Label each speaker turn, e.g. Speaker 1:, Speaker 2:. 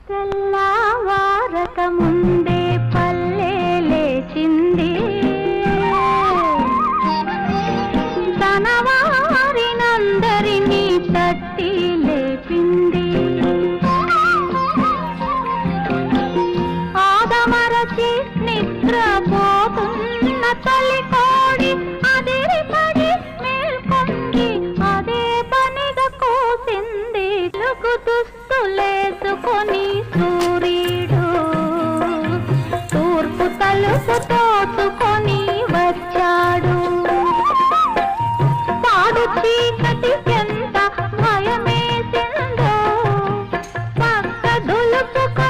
Speaker 1: తెల్లవారక ముందే పల్లె లేచింది, తన వారినందరినీ తట్టి లేపింది. ఆదమరచి నిద్రపోతున్న తల్లి కోడి అదిరిపడి మేల్కొంది, అదే పనిగా కూసింది. తెలుగు దుస్తులేసుకొని సూర్యుడు తూర్పు తలుపు తోసుకొని వచ్చాడు. పాడు చీకటి ఎంత భయమేసిందో, పక్క దులుపుకొని